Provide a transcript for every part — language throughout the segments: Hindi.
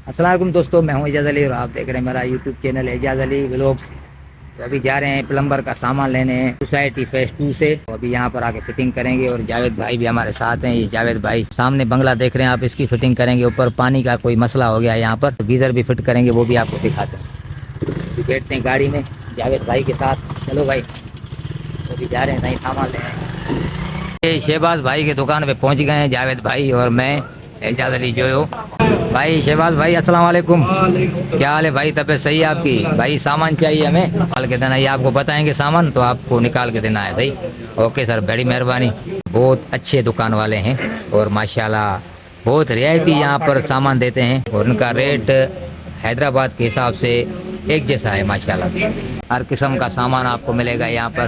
अस्सलाम वालेकुम दोस्तों, मैं हूं एजाज अली और आप देख रहे हैं मेरा YouTube channel Ejaz Ali vlogs. तो अभी जा रहे हैं प्लम्बर का सामान लेने सोसाइटी फेज 2 से। तो अभी यहाँ पर आके फिटिंग करेंगे और जावेद भाई भी हमारे साथ हैं। ये जावेद भाई सामने बंगला देख रहे हैं आप, इसकी फिटिंग करेंगे। ऊपर पानी का कोई मसला हो गया है यहाँ पर, तो गीजर भी फिट करेंगे, वो भी आपको दिखाते हैं। अभी बैठते हैं गाड़ी में जावेद भाई के साथ। चलो भाई, तो अभी जा रहे हैं, नहीं सामान लेने। शहबाज भाई के दुकान पे पहुँच गए हैं जावेद भाई और मैं एजाज अली जो भाई। शहबाज भाई अस्सलाम वालेकुम, क्या हाल है भाई? तबीयत सही है आपकी? भाई सामान चाहिए हमें, निकाल के देना। ये आपको बताएंगे सामान तो आपको निकाल के देना है। सही, ओके सर, बड़ी मेहरबानी। बहुत अच्छे दुकान वाले हैं और माशाल्लाह बहुत रियायती यहाँ पर सामान देते हैं और उनका रेट हैदराबाद के हिसाब से एक जैसा है माशाल्लाह। हर किस्म का सामान आपको मिलेगा यहाँ पर।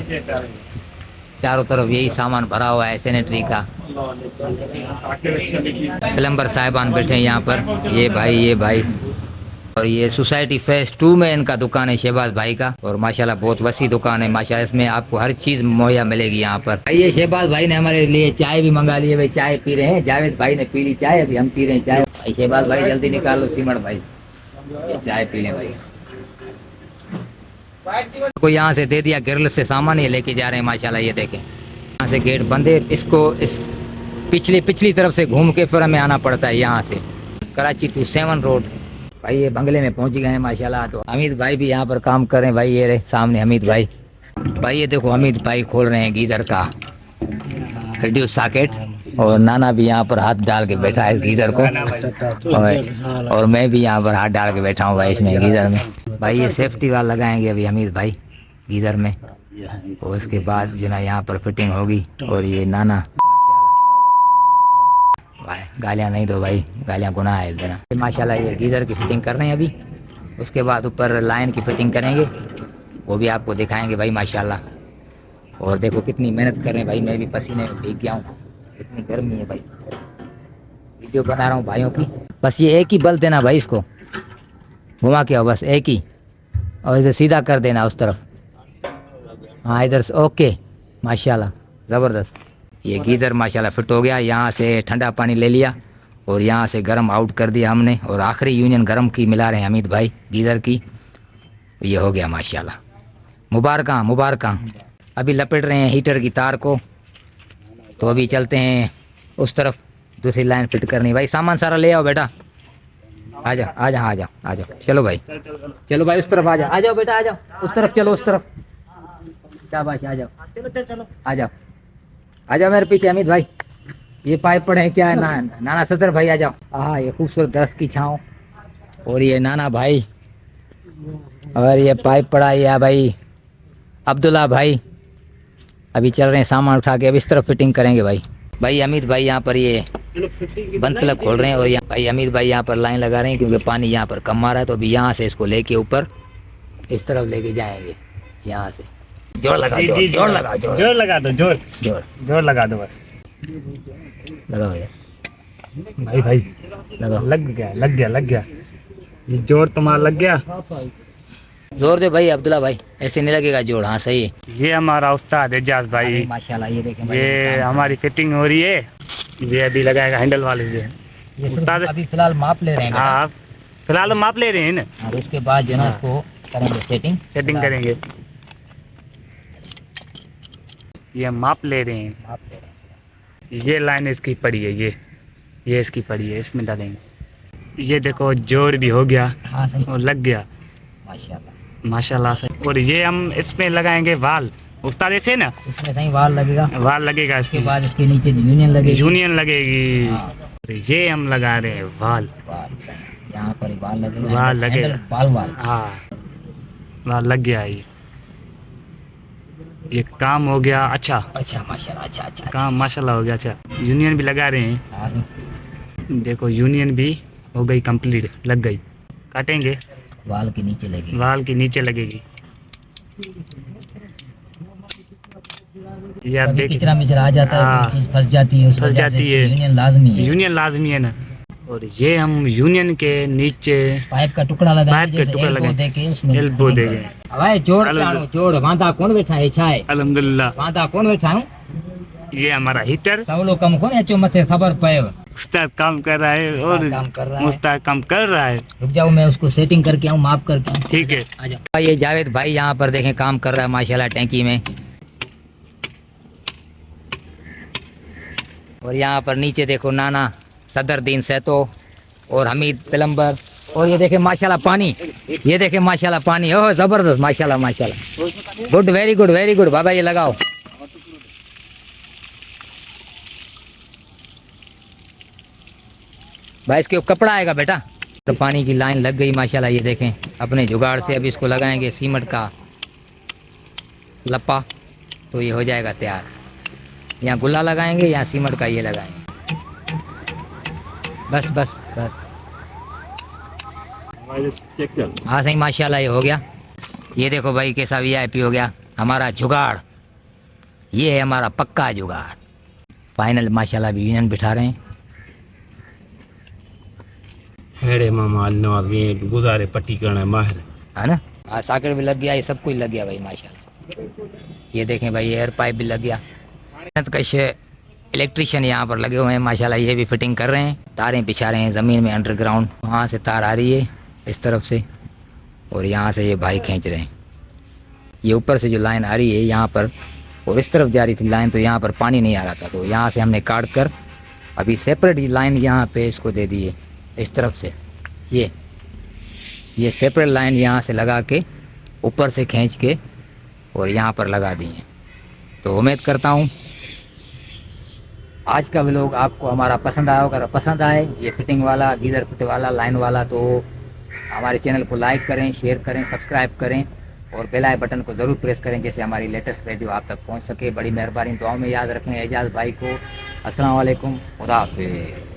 चारों तरफ यही सामान भरा हुआ है सैनिटरी का। प्लम्बर साहिबान बैठे हैं यहाँ पर, ये भाई और ये सोसाइटी फेज 2 में इनका दुकान है शहबाज भाई का। और माशाल्लाह बहुत वसी दुकान है माशाल्लाह, इसमें आपको हर चीज़ मुहैया मिलेगी यहाँ पर। ये शहबाज भाई ने हमारे लिए चाय भी मंगा ली है, भाई चाय पी रहे हैं। जावेद भाई ने पी ली चाय, अभी हम पी रहे हैं चाय। भाई शहबाज भाई जल्दी निकालो सीमट भाई, ये चाय पी लें भाई। को यहाँ से दे दिया गिरल से सामान, ये लेके जा रहे हैं माशाल्लाह। ये देखें यहाँ से गेट बंद है, इसको इस पिछली तरफ से घूम के फिर हमें आना पड़ता है यहाँ से, कराची टू 7 रोड। भाई ये बंगले में पहुँच गए हैं माशाल्लाह। तो हमीद भाई भी यहाँ पर काम कर रहे हैं भाई, ये रहे सामने हमीद भाई। भाई ये देखो हमीद भाई खोल रहे हैं गीज़र का रिड्यूस सॉकेट और नाना भी यहाँ पर हाथ डाल के बैठा है गीज़र को और मैं भी यहाँ पर हाथ डाल के बैठा हूँ भाई इसमें गीज़र में। भाई ये सेफ्टी वाला लगाएंगे अभी हमीद भाई गीज़र में और उसके बाद जो ना यहाँ पर फिटिंग होगी। और ये नाना भाई गालियाँ नहीं दो भाई, गालियाँ गुनाह है देना। माशाल्लाह ये गीज़र की फिटिंग कर रहे हैं अभी, उसके बाद ऊपर लाइन की फिटिंग करेंगे, वो भी आपको दिखाएंगे भाई माशाल्लाह। और देखो कितनी मेहनत कर रहे हैं भाई, मैं भी पसीने में भीग गया हूँ, इतनी गर्मी है भाई। वीडियो बना रहा हूँ भाइयों की। बस ये एक ही बल देना भाई, इसको घुमा के आओ बस एक ही, और इधर सीधा कर देना उस तरफ। हाँ इधर से, ओके माशाल्लाह ज़बरदस्त। ये गीज़र माशाल्लाह फिट हो गया। यहाँ से ठंडा पानी ले लिया और यहाँ से गर्म आउट कर दिया हमने और आखिरी यूनियन गर्म की मिला रहे हैं हमीद भाई गीज़र की। ये हो गया माशाल्लाह, मुबारक। अभी लपेट रहे हैं हीटर की तार को, तो अभी चलते हैं उस तरफ दूसरी लाइन फिट करनी। भाई सामान सारा ले आओ बेटा, आ जाओ। चलो भाई उस तरफ आ जाओ बेटा, आ जाओ उस तरफ, चलो उस तरफ। क्या बात है, आ जाओ मेरे पीछे हमीद भाई। ये पाइप पड़े हैं क्या है नाना सदर भाई, आ जाओ। हाँ ये खूबसूरत दरख्त की छाँव और ये नाना भाई और ये पाइप पड़ा है भाई अब्दुल्ला भाई। अभी चल रहे हैं सामान उठा के, अब इस तरफ फिटिंग करेंगे भाई हमीद भाई यहाँ पर ये बंद प्लग खोल रहे हैं और यहाँ भाई हमीद भाई यहाँ पर लाइन लगा रहे हैं क्योंकि पानी यहाँ पर कम आ रहा है। तो अभी यहाँ से इसको लेके ऊपर इस तरफ लेके जाएंगे। यहाँ से जोर लगा दो बस, लगाओ यार भाई लगाओ। लग गया ये जोर तुम्हारा लग गया। जोर दे भाई अब्दुल्ला भाई, ऐसे नहीं लगेगा जोर। हाँ सही है। ये हमारा उस्ताद एजाज भाई माशाल्लाह, ये देखें भाई, ये हमारी फिटिंग हो रही है। ये अभी लगाएगा हैंडल वाले से। ये उस्ताद अभी फिलहाल माप ले रहे हैं। हाँ फिलहाल हम माप ले रहे हैं ना, और उसके बाद जो ना इसको करेंगे सेटिंग करेंगे। ये हम माप ले रहे हैं, ये लाइन इसकी पड़ी है, ये इसकी पड़ी है, इसमें डालेंगे। ये देखो जोर भी हो गया। हाँ सही, और लग गया माशाल्लाह से। और ये हम इसमें लगाएंगे वाल उस्ताद, ऐसे ना इसमें सही वाल लगेगा। इसके बाद इसके नीचे यूनियन लगेगी। हाँ। और ये हम लगा रहे हैं वाल यहाँ पर वाल लगेगा। वाल हाँ वाल लग गया। ये काम हो गया। अच्छा माशाल्लाह, अच्छा काम माशाल्लाह हो गया। अच्छा यूनियन भी लगा रहे हैं। हाँ, देखो यूनियन भी हो गई कंप्लीट, लग गई। काटेंगे, वाल के नीचे लगेगी। ये आप देख किचरा मिचरा आ जाता है, कोई चीज फंस जाती है, यूनियन लाजमी है ना। और ये हम यूनियन के नीचे पाइप का टुकड़ा लगाएंगे, उसमें एल्बो देंगे। भाई जोड़ वांदा कौन बैठा है छाए अल्हम्दुलिल्लाह। वांदा कौन बैठा हूं। ये हमारा हीटर सवलो कम कोने अचो मथे खबर पए। उस्ताद काम कर रहा है और काम कर रहा है। मुस्ताद काम कर रहा है। रुक जाओ, मैं उसको सेटिंग करके आऊँ, माफ करके आऊँ। ठीक है। आ जाओ। ये जावेद भाई यहाँ पर देखें काम कर रहा है माशाल्लाह टैंकी में। और यहाँ पर नीचे देखो नाना सदरुद्दीन सहतो और हमीद प्लम्बर। और ये देखे माशाल्लाह पानी, ये देखे माशाल्लाह पानी, ओह जबरदस्त माशाल्लाह माशाल्लाह, good very good very good. बाबा ये लगाओ। भाई इसके कपड़ा आएगा बेटा। तो पानी की लाइन लग गई माशाल्लाह। ये देखें अपने जुगाड़ से अभी इसको लगाएंगे सीमेंट का लप्पा, तो ये हो जाएगा तैयार। यहाँ गुल्ला लगाएंगे, यहाँ सीमेंट का ये लगाएंगे। बस बस बस। हाँ सही माशाल्लाह ये हो गया। ये देखो भाई कैसा वीआईपी हो गया हमारा जुगाड़। ये है हमारा पक्का जुगाड़। फाइनल माशाल्लाह अभी यूनियन बिठा रहे हैं। हेड़े मामा नवाज भी गुजारे पट्टी करना माहिर है ना। हाँ साकड़ भी लग गया, ये सब कुछ लग गया भाई माशाल्लाह। ये देखें भाई एयर पाइप भी लग गया। कश इलेक्ट्रिशियन यहाँ पर लगे हुए हैं माशाल्लाह, ये भी फिटिंग कर रहे हैं। तारें बिछा रहे हैं ज़मीन में अंडरग्राउंड। वहाँ से तार आ रही है इस तरफ से और यहाँ से ये भाई खींच रहे हैं। ये ऊपर से जो लाइन आ रही है यहाँ पर और इस तरफ जा रही थी लाइन, तो यहाँ पर पानी नहीं आ रहा था, तो यहाँ से हमने काट कर अभी सेपरेट लाइन यहाँ पे इसको दे दी है इस तरफ से। ये सेपरेट लाइन यहाँ से लगा के ऊपर से खींच के और यहाँ पर लगा दी है। तो उम्मीद करता हूँ आज का व्लॉग आपको हमारा पसंद आया होगा। अगर पसंद आए ये फिटिंग वाला, गीज़र फिट वाला, लाइन वाला, तो हमारे चैनल को लाइक करें, शेयर करें, सब्सक्राइब करें और बेल आई बटन को ज़रूर प्रेस करें, जैसे हमारी लेटेस्ट वीडियो आप तक पहुंच सके। बड़ी मेहरबानी। दुआओं में याद रखें एजाज भाई को। अस्सलाम वालेकुम, खुदा हाफिज़।